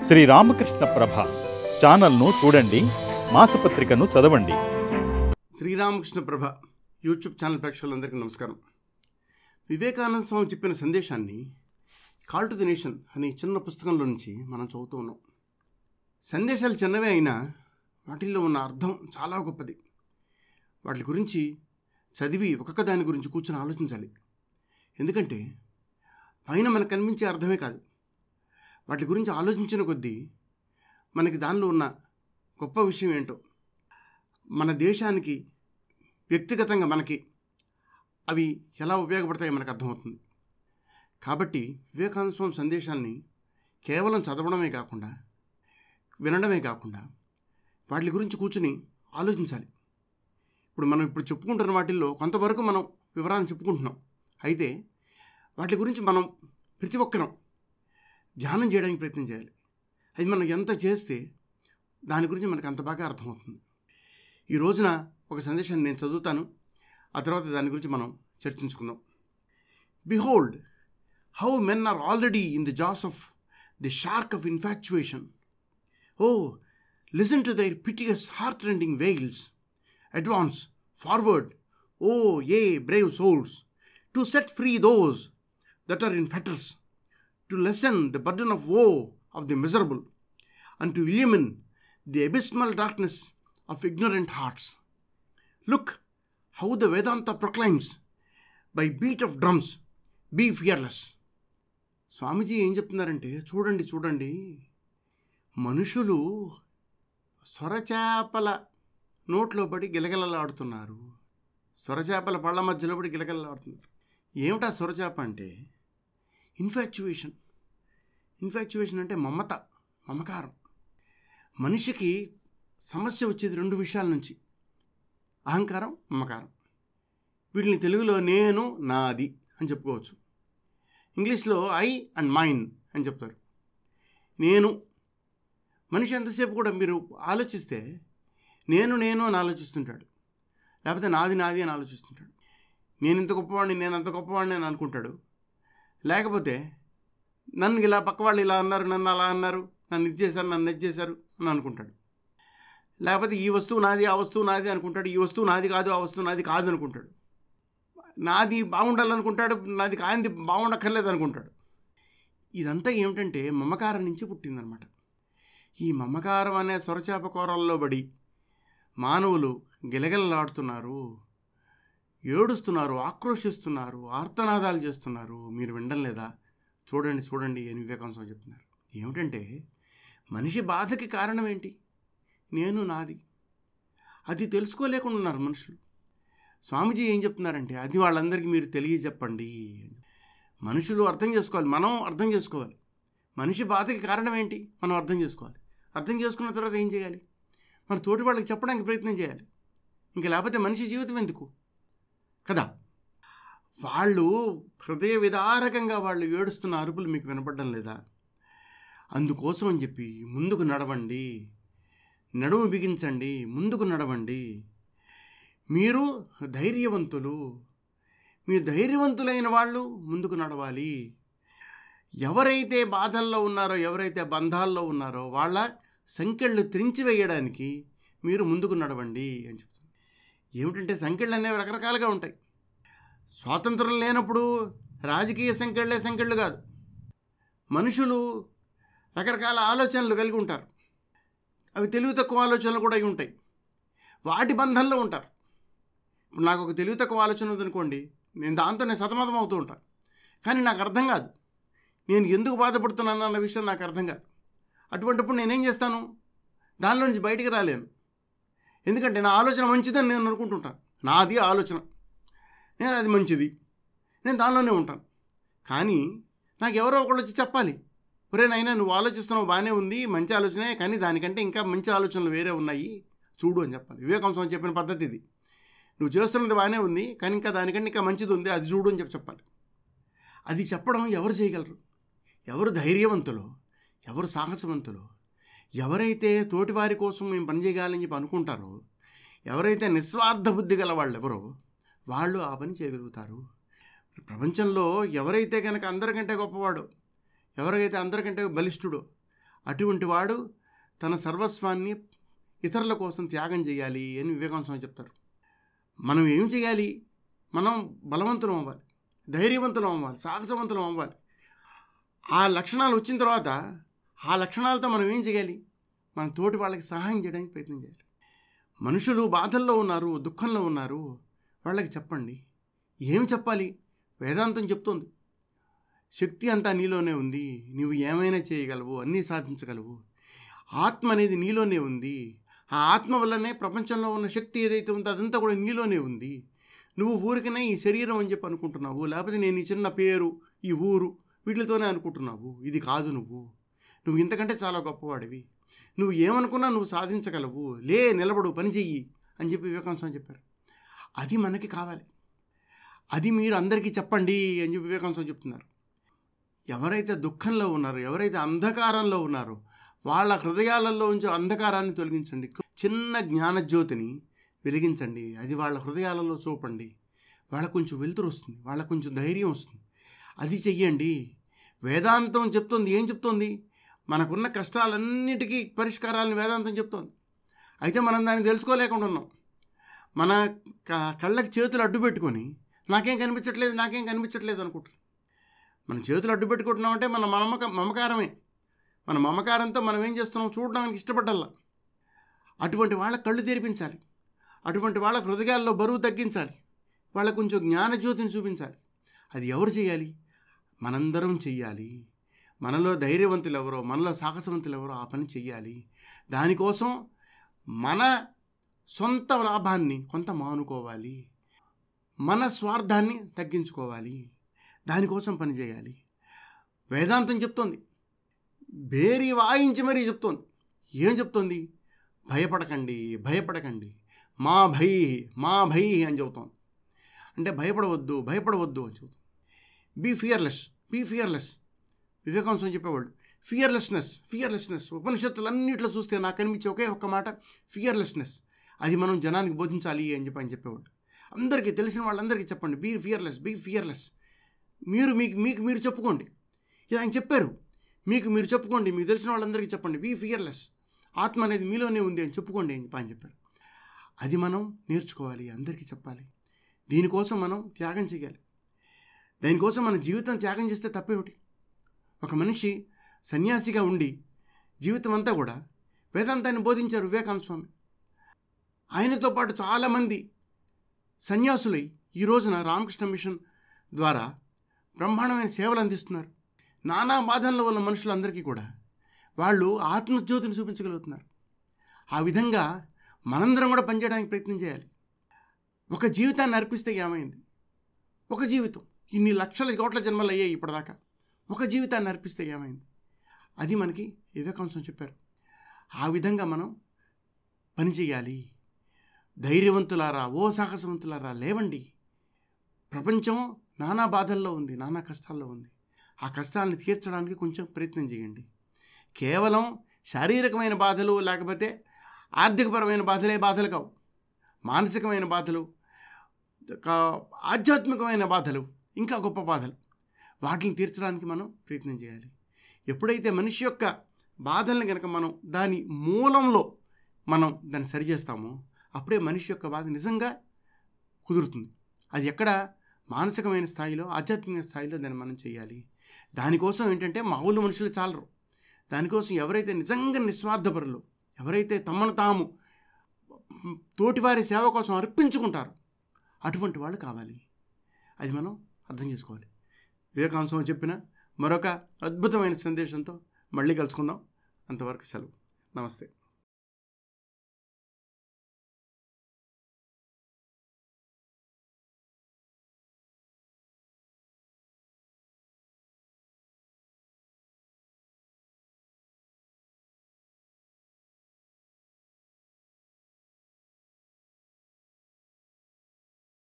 శ్రీ రామకృష్ణ ప్రభ ఛానల్ను చూడండి, మాసపత్రికను చదవండి. శ్రీరామకృష్ణ ప్రభ యూట్యూబ్ ఛానల్ ప్రేక్షకులందరికీ నమస్కారం. వివేకానంద స్వామి చెప్పిన సందేశాన్ని కాల్ టు ది నేషన్ అనే చిన్న పుస్తకంలో నుంచి మనం చదువుతూ ఉన్నాం. సందేశాలు చిన్నవే అయినా వాటిల్లో ఉన్న అర్థం చాలా గొప్పది. వాటి గురించి చదివి ఒక్కొక్క దాని గురించి కూర్చొని ఆలోచించాలి. ఎందుకంటే పైన మనకు కనిపించే అర్థమే కాదు, వాటి గురించి ఆలోచించిన కొద్దీ మనకి దానిలో ఉన్న గొప్ప విషయం ఏంటో, మన దేశానికి వ్యక్తిగతంగా మనకి అవి ఎలా ఉపయోగపడతాయో మనకు అర్థమవుతుంది. కాబట్టి వివేకానంద స్వామి సందేశాన్ని కేవలం చదవడమే కాకుండా, వినడమే కాకుండా వాటి గురించి కూర్చుని ఆలోచించాలి. మనం చెప్పుకుంటున్న వాటిల్లో కొంతవరకు మనం వివరాన్ని చెప్పుకుంటున్నాం. అయితే వాటి గురించి మనం ప్రతి ఒక్కరం ధ్యానం చేయడానికి ప్రయత్నం చేయాలి. అది మనం ఎంత చేస్తే దాని గురించి మనకు అంత బాగా అర్థమవుతుంది. ఈ రోజున ఒక సందేశాన్ని నేను చదువుతాను, ఆ తర్వాత దాని గురించి మనం చర్చించుకుందాం. Behold how men are already in the jaws of the shark of infatuation. O listen to their piteous heart rending wails. Advance forward, O ye brave souls, to set free those that are in fetters, to lessen the burden of woe of the miserable, and to illumine the abysmal darkness of ignorant hearts. Look how the Vedanta proclaims, by beat of drums, be fearless. స్వామీజీ ఏం చెప్తున్నారంటే, చూడండి మనుషులు సొరచేపల నోట్లో పడి గిలగిలలాడుతున్నారు, సొరచేపల పళ్ళ మధ్యలో పడి గిలగిలలాడుతున్నారు. ఏమిటా సొరచేప అంటే ఇన్ఫాక్చుయేషన్ అంటే మమకారం. మనిషికి సమస్య వచ్చేది రెండు విషయాల నుంచి, అహంకారం, మమకారం. వీటిని తెలుగులో నేను, నాది అని చెప్పుకోవచ్చు. ఇంగ్లీష్లో ఐ అండ్ మైన్ అని చెప్తారు. నేను మనిషి ఎంతసేపు కూడా మీరు ఆలోచిస్తే నేను అని ఆలోచిస్తుంటాడు, లేకపోతే నాది అని ఆలోచిస్తుంటాడు. నేను ఇంత గొప్పవాడిని, నేను అంత గొప్పవాడిని అని అనుకుంటాడు. లేకపోతే నన్ను ఇలా పక్కవాళ్ళు ఇలా అన్నారు, నన్ను అలా అన్నారు, నన్ను ఇది చేశారు, నన్ను ఇది చేశారు అని అనుకుంటాడు. లేకపోతే ఈ వస్తువు నాది, ఆ వస్తువు నాది అనుకుంటాడు. ఈ వస్తువు నాది కాదు, ఆ వస్తువు నాది కాదు అనుకుంటాడు. నాది బాగుండాలనుకుంటాడు, నాది కాంతి బాగుండక్కర్లేదు అనుకుంటాడు. ఇదంతా ఏమిటంటే మమకారం నుంచి పుట్టిందనమాట. ఈ మమకారం అనే సొరచేప కూరల్లో పడి మానవులు గిలగిలలాడుతున్నారు, ఏడుస్తున్నారు, ఆక్రోషిస్తున్నారు, ఆర్తనాదాలు చేస్తున్నారు. మీరు వినడం లేదా? చూడండి అని వివేకానంద స్వామి చెప్తున్నారు. ఏమిటంటే మనిషి బాధకి కారణం ఏంటి? నేను, నాది. అది తెలుసుకోలేకుండా ఉన్నారు మనుషులు. స్వామీజీ ఏం చెప్తున్నారంటే, అది వాళ్ళందరికీ మీరు తెలియజెప్పండి. మనుషులు అర్థం చేసుకోవాలి, మనం అర్థం చేసుకోవాలి. మనిషి బాధకి కారణం ఏంటి మనం అర్థం చేసుకోవాలి. అర్థం చేసుకున్న తర్వాత ఏం చేయాలి? మన తోటి వాళ్ళకి చెప్పడానికి ప్రయత్నం చేయాలి. ఇంకా లేకపోతే మనిషి జీవితం ఎందుకు కదా? వాళ్ళు హృదయ విదారకంగా వాళ్ళు ఏడుస్తున్న అరుపులు మీకు వినపడడం లేదా? అందుకోసం అని చెప్పి ముందుకు నడవండి, నడుము బిగించండి, ముందుకు నడవండి. మీరు ధైర్యవంతులైన వాళ్ళు ముందుకు నడవాలి. ఎవరైతే బాధల్లో ఉన్నారో, ఎవరైతే బంధాల్లో ఉన్నారో వాళ్ళ సంకెళ్ళు త్రించివేయడానికి మీరు ముందుకు నడవండి అని చెప్తుంది. ఏమిటంటే సంకెళ్ళు అనేవి రకరకాలుగా ఉంటాయి. స్వాతంత్రం లేనప్పుడు రాజకీయ సంకెళ్ళు కాదు, మనుషులు రకరకాల ఆలోచనలు కలిగి ఉంటారు. అవి తెలివి తక్కువ ఆలోచనలు కూడా ఉంటాయి. వాటి బంధంలో ఉంటారు. ఇప్పుడు నాకు ఒక తెలివి తక్కువ ఆలోచన ఉందనుకోండి, నేను దాంతో సతమతం అవుతూ ఉంటాను. కానీ నాకు అర్థం కాదు, నేను ఎందుకు బాధపడుతున్నాను అన్న విషయం నాకు అర్థం కాదు. అటువంటిప్పుడు నేనేం చేస్తాను? దానిలో నుంచి బయటికి రాలేను. ఎందుకంటే నా ఆలోచన మంచిదని నేను అనుకుంటుంటాను. నాది ఆలోచన, నేను అది మంచిది, నేను దానిలోనే ఉంటాను. కానీ నాకు ఎవరో ఒకళ్ళు వచ్చి చెప్పాలి, ఒరే నాయనా నువ్వు ఆలోచిస్తున్నావు బాగానే ఉంది, మంచి ఆలోచనే, కానీ దానికంటే ఇంకా మంచి ఆలోచనలు వేరే ఉన్నాయి చూడు అని చెప్పాలి. వివేకానంద స్వామి చెప్పిన పద్ధతి ఇది. నువ్వు చేస్తున్నది బాగానే ఉంది, కానీ ఇంకా దానికంటే ఇంకా మంచిది ఉంది, అది చూడు అని చెప్పాలి. అది చెప్పడం ఎవరు చేయగలరు? ఎవరు ధైర్యవంతులో, ఎవరు సాహసవంతులో, ఎవరైతే తోటివారి కోసం మేము పనిచేయాలని చెప్పి అనుకుంటారో, ఎవరైతే నిస్వార్థ బుద్ధి గల వాళ్ళెవరో వాళ్ళు ఆ పని చేయగలుగుతారు. ప్రపంచంలో ఎవరైతే కనుక అందరికంటే గొప్పవాడో, ఎవరికైతే అందరికంటే బలిష్ఠుడో అటువంటి వాడు తన సర్వస్వాన్ని ఇతరుల కోసం త్యాగం చేయాలి అని వివేకానంద స్వామి చెప్తారు. మనం ఏం చేయాలి? మనం బలవంతులం అవ్వాలి, ధైర్యవంతులం అవ్వాలి, సాహసవంతులం అవ్వాలి. ఆ లక్షణాలు వచ్చిన తర్వాత ఆ లక్షణాలతో మనం ఏం చేయాలి? మన తోటి వాళ్ళకి సహాయం చేయడానికి ప్రయత్నం చేయాలి. మనుషులు బాధల్లో ఉన్నారు, దుఃఖంలో ఉన్నారు, వాళ్ళకి చెప్పండి. ఏమి చెప్పాలి? వేదాంతం చెప్తోంది, శక్తి అంతా నీలోనే ఉంది, నువ్వు ఏమైనా చేయగలవు, అన్నీ సాధించగలవు. ఆత్మ అనేది నీలోనే ఉంది. ఆ ఆత్మ వల్లనే ప్రపంచంలో ఉన్న శక్తి ఏదైతే ఉందో అదంతా కూడా నీలోనే ఉంది. నువ్వు ఊరికనే ఈ శరీరం అని చెప్పి అనుకుంటున్నావు, లేకపోతే నేను ఈ చిన్న పేరు, ఈ ఊరు, వీటితోనే అనుకుంటున్నావు. ఇది కాదు, నువ్వు ఇంతకంటే చాలా గొప్పవాడివి. నువ్వు ఏమనుకున్నా నువ్వు సాధించగలవు. నిలబడు, పని చెయ్యి అని చెప్పి వివేకానంద స్వామి చెప్పారు. అది మనకి కావాలి. అది మీరు అందరికీ చెప్పండి అని చెప్పి వివేకానంద స్వామి చెప్తున్నారు. ఎవరైతే దుఃఖంలో ఉన్నారో, ఎవరైతే అంధకారంలో ఉన్నారో వాళ్ళ హృదయాలలో ఉంచి అంధకారాన్ని తొలగించండి. చిన్న జ్ఞానజ్యోతిని వెలిగించండి, అది వాళ్ళ హృదయాలలో చూపండి. వాళ్ళకు కొంచెం వెలుతురు వస్తుంది, వాళ్ళకు కొంచెం ధైర్యం వస్తుంది. అది చెయ్యండి. వేదాంతం చెప్తుంది. ఏం చెప్తుంది? మనకున్న కష్టాలన్నిటికీ పరిష్కారాలను వేదాంతం చెప్తోంది. అయితే మనం దాన్ని తెలుసుకోలేకుండా ఉన్నాం. మన కళ్ళకి చేతులు అడ్డు పెట్టుకొని నాకేం కనిపించట్లేదు అనుకుంటున్నాం. మనం చేతులు అడ్డు పెట్టుకుంటున్నామంటే మన మమకారమే. మన మమకారంతో మనం ఏం చేస్తున్నాం? చూడడానికి ఇష్టపడ్డల్లా. అటువంటి వాళ్ళ కళ్ళు తెరిపించాలి, అటువంటి వాళ్ళ హృదయాల్లో బరువు తగ్గించాలి, వాళ్ళకు కొంచెం జ్ఞానజ్యోతిని చూపించాలి. అది ఎవరు చేయాలి? మనందరం చెయ్యాలి. మనలో ధైర్యవంతులు ఎవరో, మనలో సాహసవంతులు ఎవరో ఆ పని చెయ్యాలి. దానికోసం మన సొంత లాభాన్ని కొంత మానుకోవాలి, మన స్వార్థాన్ని తగ్గించుకోవాలి. దానికోసం పని చేయాలి. వేదాంతం చెప్తోంది, బేరీ వాయించి మరీ చెప్తోంది. ఏం చెప్తోంది? భయపడకండి, మా భై అని చెబుతోంది. అంటే భయపడవద్దు అని చెబుతాం. Be fearless. వివేకానంద స్వామి చెప్పేవాళ్ళు ఫియర్లెస్నెస్. ఉపనిషత్తులన్నింటిలో చూస్తే నాకు కనిపించే ఒకే ఒక్క మాట ఫియర్లెస్నెస్. అది మనం జనానికి బోధించాలి అని చెప్పేవాళ్ళు. అందరికీ తెలిసిన వాళ్ళందరికీ చెప్పండి, బీ ఫియర్లెస్. మీరు చెప్పుకోండి. ఇది ఆయన చెప్పారు. మీరు చెప్పుకోండి, మీకు తెలిసిన వాళ్ళందరికీ చెప్పండి, బీ ఫియర్లెస్. ఆత్మ అనేది మీలోనే ఉంది అని చెప్పుకోండి అని ఆయన చెప్పారు. అది మనం నేర్చుకోవాలి, అందరికీ చెప్పాలి. దీనికోసం మనం త్యాగం చేయాలి. దానికోసం మన జీవితం త్యాగం చేస్తే తప్పేమిటి? ఒక మనిషి సన్యాసిగా ఉండి జీవితం అంతా కూడా వేదాంతాన్ని బోధించారు వివేకానంద స్వామి. ఆయనతో పాటు చాలామంది సన్యాసులై ఈ రోజున రామకృష్ణ మిషన్ ద్వారా బ్రహ్మాండమైన సేవలు అందిస్తున్నారు. నానా బాధల్లో ఉన్న మనుషులందరికీ కూడా వాళ్ళు ఆత్మజ్యోతిని చూపించగలుగుతున్నారు. ఆ విధంగా మనందరం కూడా పనిచేయడానికి ప్రయత్నం చేయాలి. ఒక జీవితాన్ని అర్పిస్తే ఏమైంది? ఒక జీవితం ఇన్ని లక్షల కోట్ల జన్మలు అయ్యాయి ఇప్పటిదాకా. ఒక జీవితాన్ని అర్పిస్తే ఏమైంది? అది మనకి వివేకానంద స్వామి చెప్పారు. ఆ విధంగా మనం పని చేయాలి. ధైర్యవంతులారా, ఓ సాహసవంతులారా, లేవండి. ప్రపంచం నానా బాధల్లో ఉంది, నానా కష్టాల్లో ఉంది. ఆ కష్టాలను తీర్చడానికి కొంచెం ప్రయత్నం చేయండి. కేవలం శారీరకమైన బాధలు లేకపోతే ఆర్థికపరమైన బాధలు కావు. మానసికమైన బాధలు, ఆధ్యాత్మికమైన బాధలు, ఇంకా గొప్ప బాధలు, వాటిని తీర్చడానికి మనం ప్రయత్నం చేయాలి. ఎప్పుడైతే మనిషి యొక్క బాధల్ని కనుక మనం దాని మూలంలో మనం దాన్ని సరిచేస్తామో అప్పుడే మనిషి యొక్క బాధ నిజంగా కుదురుతుంది. అది ఎక్కడ? మానసికమైన స్థాయిలో, ఆధ్యాత్మిక స్థాయిలో దాన్ని మనం చేయాలి. దానికోసం ఏంటంటే మామూలు మనుషులు చాలరు. దానికోసం ఎవరైతే నిజంగా నిస్వార్థపరులు, ఎవరైతే తమను తాము తోటివారి సేవ కోసం అర్పించుకుంటారో అటువంటి వాళ్ళు కావాలి. అది మనం అర్థం చేసుకోవాలి. వివేకానంద స్వామి చెప్పిన మరొక అద్భుతమైన సందేశంతో మళ్ళీ కలుసుకుందాం. అంతవరకు సెలవు. నమస్తే.